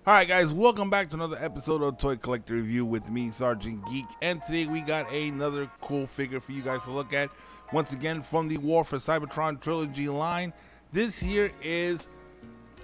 Alright guys, welcome back to another episode of Toy Collector Review with me, Sergeant Geek, and today we got another cool figure for you guys to look at. Once again, from the War for Cybertron trilogy line, this here is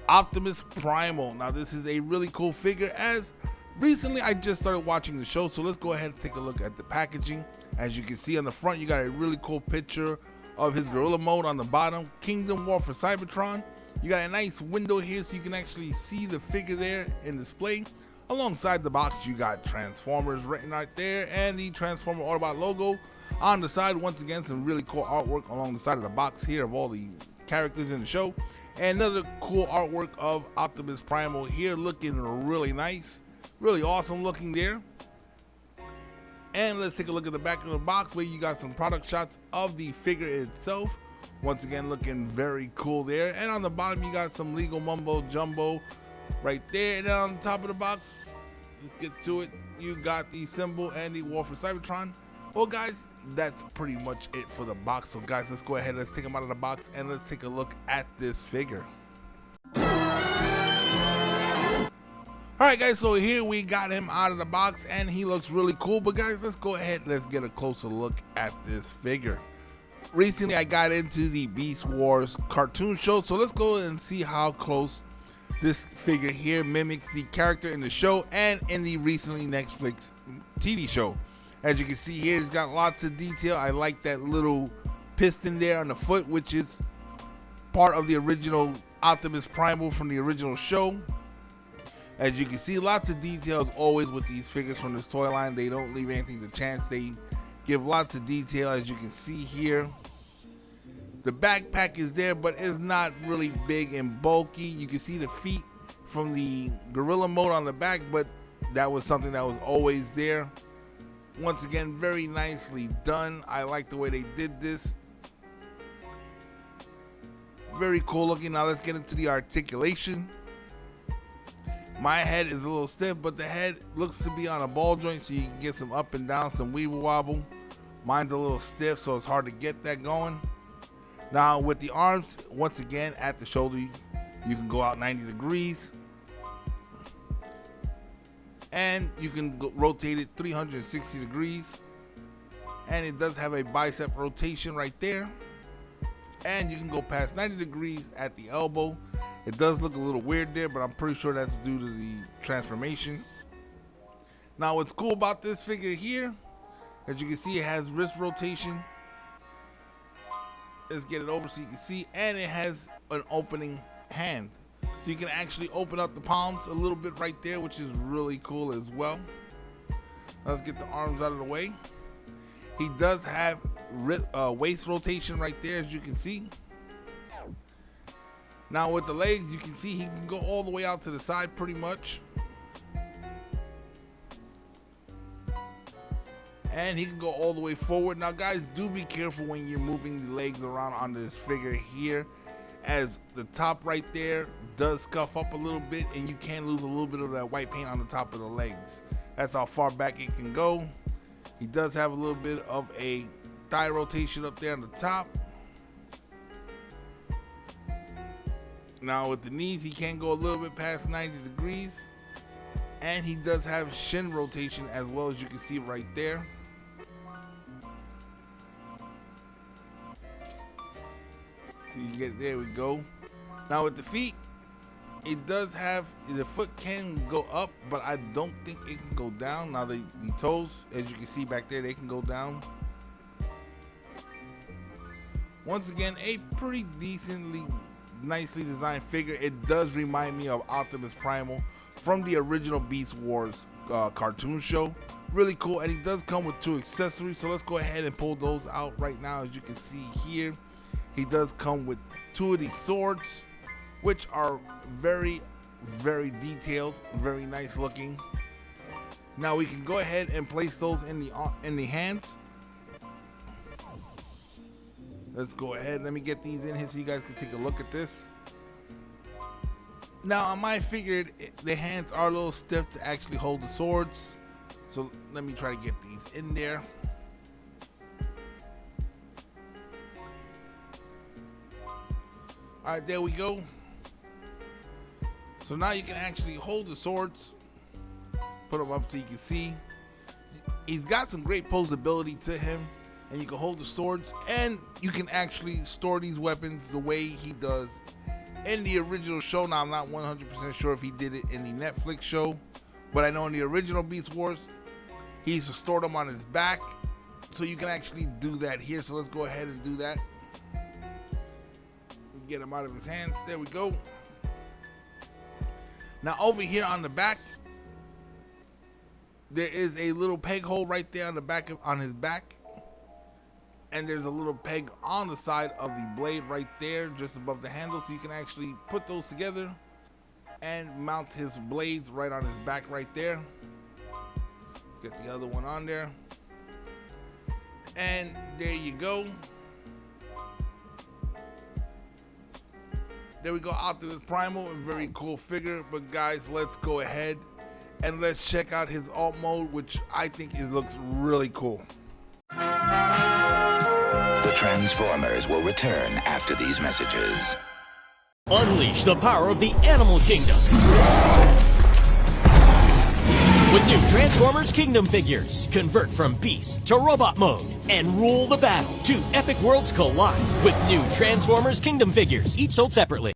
Optimus Primal. Now this is a really cool figure, as recently I just started watching the show, so let's go ahead and take a look at the packaging. As you can see on the front, you got a really cool picture of his gorilla mode. On the bottom, Kingdom War for Cybertron. You got a nice window here so you can actually see the figure there in display. Alongside the box, you got Transformers written right there and the Transformer Autobot logo. On the side, once again, some really cool artwork along the side of the box here of all the characters in the show. And another cool artwork of Optimus Primal here, looking really nice. Really awesome looking there. And let's take a look at the back of the box where you got some product shots of the figure itself. Once again, looking very cool there. And on the bottom, you got some legal mumbo jumbo right there. And then on the top of the box, let's get to it, you got the symbol and the War for Cybertron. Well guys, that's pretty much it for the box. So guys, let's go ahead, let's take them out of the box and let's take a look at this figure. Alright guys, so here we got him out of the box and he looks really cool. But guys, let's go ahead, let's get a closer look at this figure. Recently I got into the Beast Wars cartoon show, so let's go and see how close this figure here mimics the character in the show and in the recently Netflix TV show. As you can see here, it's got lots of detail. I like that little piston there on the foot, which is part of the original Optimus Primal from the original show. As you can see, lots of details always with these figures from this toy line. They don't leave anything to chance. They give lots of detail, as you can see here. The backpack is there, but it's not really big and bulky. You can see the feet from the gorilla mode on the back, but that was something that was always there. Once again, very nicely done. I like the way they did this. Very cool looking. Now let's get into the articulation. My head is a little stiff, but the head looks to be on a ball joint, so you can get some up and down, some weeble wobble. Mine's a little stiff, so it's hard to get that going. Now with the arms, once again at the shoulder, you can go out 90 degrees. And you can rotate it 360 degrees. And it does have a bicep rotation right there. And you can go past 90 degrees at the elbow. It does look a little weird there, but I'm pretty sure that's due to the transformation. Now what's cool about this figure here, as you can see, it has wrist rotation. Let's get it over so you can see, and it has an opening hand. So you can actually open up the palms a little bit right there, which is really cool as well. Let's get the arms out of the way. He does have waist rotation right there, as you can see. Now with the legs, you can see he can go all the way out to the side pretty much. And he can go all the way forward. Now guys, do be careful when you're moving the legs around on this figure here, as the top right there does scuff up a little bit and you can lose a little bit of that white paint on the top of the legs. That's how far back it can go. He does have a little bit of a thigh rotation up there on the top. Now with the knees, he can go a little bit past 90 degrees. And he does have shin rotation as well, as you can see right there. So you get, there we go. Now with the feet, it does have, the foot can go up, but I don't think it can go down. Now the toes, as you can see back there, they can go down. Once again, a pretty decently, nicely designed figure. It does remind me of Optimus Primal from the original Beast Wars cartoon show. Really cool, and he does come with 2 accessories, so let's go ahead and pull those out right now. As you can see here, he does come with 2 of these swords, which are very, very detailed, very nice looking. Now we can go ahead and place those in the hands. Let's go ahead, let me get these in here so you guys can take a look at this. Now on my figure, the hands are a little stiff to actually hold the swords, so let me try to get these in there. All right, there we go. So now you can actually hold the swords, put them up so you can see. He's got some great posability to him, and you can hold the swords, and you can actually store these weapons the way he does in the original show. Now I'm not 100% sure if he did it in the Netflix show, but I know in the original Beast Wars, he's stored them on his back, so you can actually do that here. So let's go ahead and do that. Get him out of his hands. There we go. Now over here on the back, there is a little peg hole right there on the back on his back, and there's a little peg on the side of the blade right there, just above the handle, so you can actually put those together and mount his blades right on his back right there. Get the other one on there, and there you go. There we go, Optimus Primal, a very cool figure. But guys, let's go ahead and let's check out his alt mode, which I think looks really cool. The Transformers will return after these messages. Unleash the power of the animal kingdom with new Transformers Kingdom figures. Convert from beast to robot mode and rule the battle. Two epic worlds collide with new Transformers Kingdom figures, each sold separately.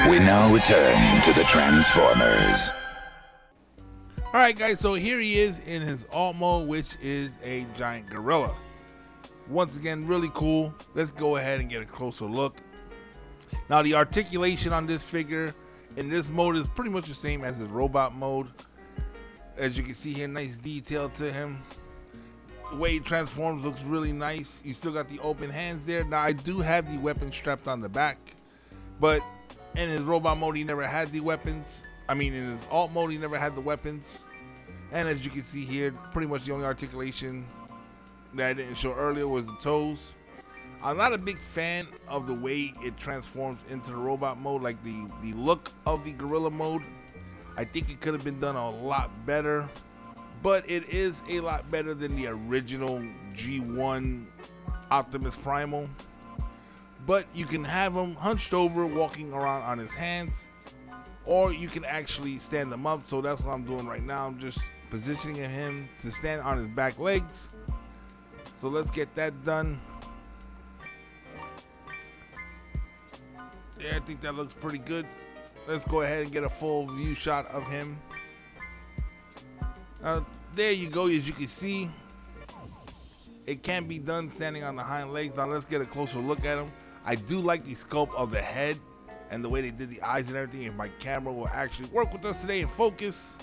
We now return to the Transformers. Alright guys, so here he is in his alt mode, which is a giant gorilla. Once again, really cool. Let's go ahead and get a closer look. Now the articulation on this figure in this mode is pretty much the same as his robot mode. As you can see here, nice detail to him. The way he transforms looks really nice. You still got the open hands there. Now I do have the weapon strapped on the back, but in his robot mode he never had the weapons. I mean, in his alt mode he never had the weapons. And as you can see here, pretty much the only articulation that I didn't show earlier was the toes. I'm not a big fan of the way it transforms into the robot mode, like the look of the gorilla mode. I think it could have been done a lot better, but it is a lot better than the original G1 Optimus Primal. But you can have him hunched over, walking around on his hands, or you can actually stand him up. So that's what I'm doing right now. I'm just positioning him to stand on his back legs. So let's get that done. Yeah, I think that looks pretty good. Let's go ahead and get a full view shot of him. There you go. As you can see, it can be done standing on the hind legs. Now let's get a closer look at him. I do like the sculpt of the head and the way they did the eyes and everything. If my camera will actually work with us today and focus.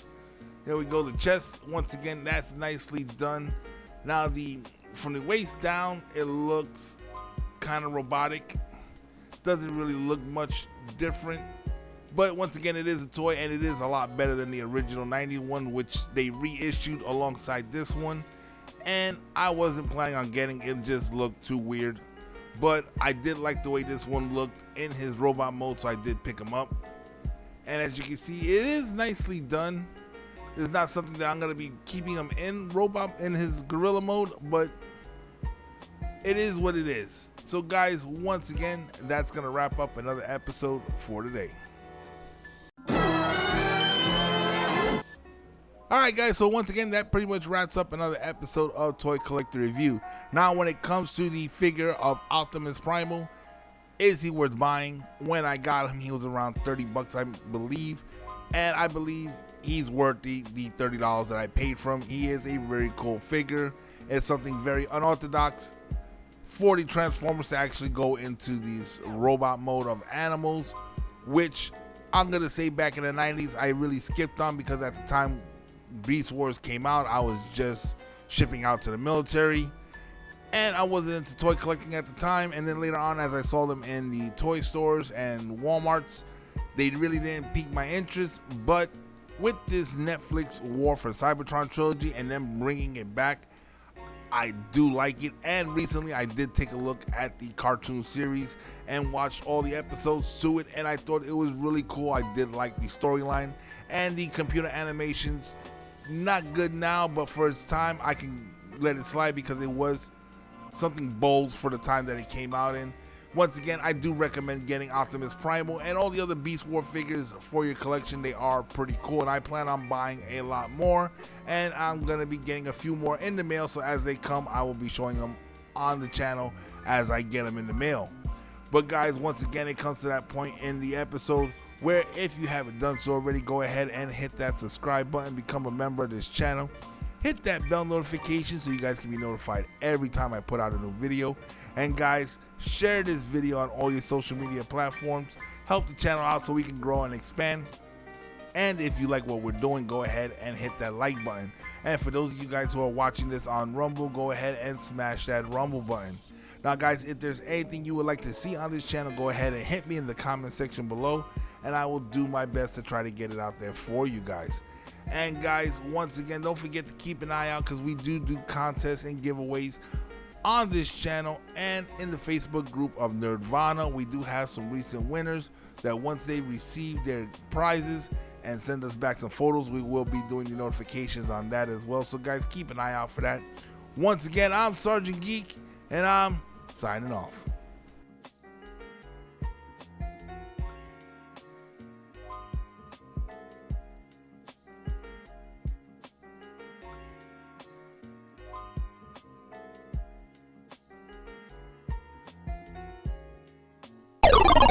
There we go. The chest, once again, that's nicely done. Now from the waist down, it looks kind of robotic. Doesn't really look much different, but once again, it is a toy, and it is a lot better than the original 91, which they reissued alongside this one. And I wasn't planning on getting it; just looked too weird. But I did like the way this one looked in his robot mode, so I did pick him up. And as you can see, it is nicely done. It's not something that I'm gonna be keeping him in his gorilla mode, but it is what it is. So guys, once again, that's gonna wrap up another episode for today. Alright guys, so once again, that pretty much wraps up another episode of Toy Collector Review. Now when it comes to the figure of Optimus Primal, is he worth buying? When I got him, he was around 30 bucks, I believe. And I believe he's worth the $30 that I paid for him. He is a very cool figure. It's something very unorthodox for the Transformers to actually go into these robot mode of animals, which I'm gonna say back in the 90s I really skipped on, because at the time Beast Wars came out, I was just shipping out to the military and I wasn't into toy collecting at the time. And then later on, as I saw them in the toy stores and Walmarts, they really didn't pique my interest. But with this Netflix War for Cybertron trilogy and them bringing it back, I do like it. And recently I did take a look at the cartoon series and watched all the episodes to it, and I thought it was really cool. I did like the storyline and the computer animations. Not good now, but for its time I can let it slide because it was something bold for the time that it came out in. Once again, I do recommend getting Optimus Primal and all the other Beast War figures for your collection. They are pretty cool, and I plan on buying a lot more, and I'm going to be getting a few more in the mail, so as they come, I will be showing them on the channel as I get them in the mail. But guys, once again, it comes to that point in the episode where if you haven't done so already, go ahead and hit that subscribe button, become a member of this channel. Hit that bell notification so you guys can be notified every time I put out a new video. And guys, share this video on all your social media platforms. Help the channel out so we can grow and expand. And if you like what we're doing, go ahead and hit that like button. And for those of you guys who are watching this on Rumble, go ahead and smash that Rumble button. Now guys, if there's anything you would like to see on this channel, go ahead and hit me in the comment section below, and I will do my best to try to get it out there for you guys. And guys, once again, don't forget to keep an eye out because we do contests and giveaways on this channel and in the Facebook group of Nerdvana. We do have some recent winners that once they receive their prizes and send us back some photos, we will be doing the notifications on that as well. So guys, keep an eye out for that. Once again, I'm Sergeant Geek, and I'm signing off.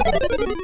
Thank you.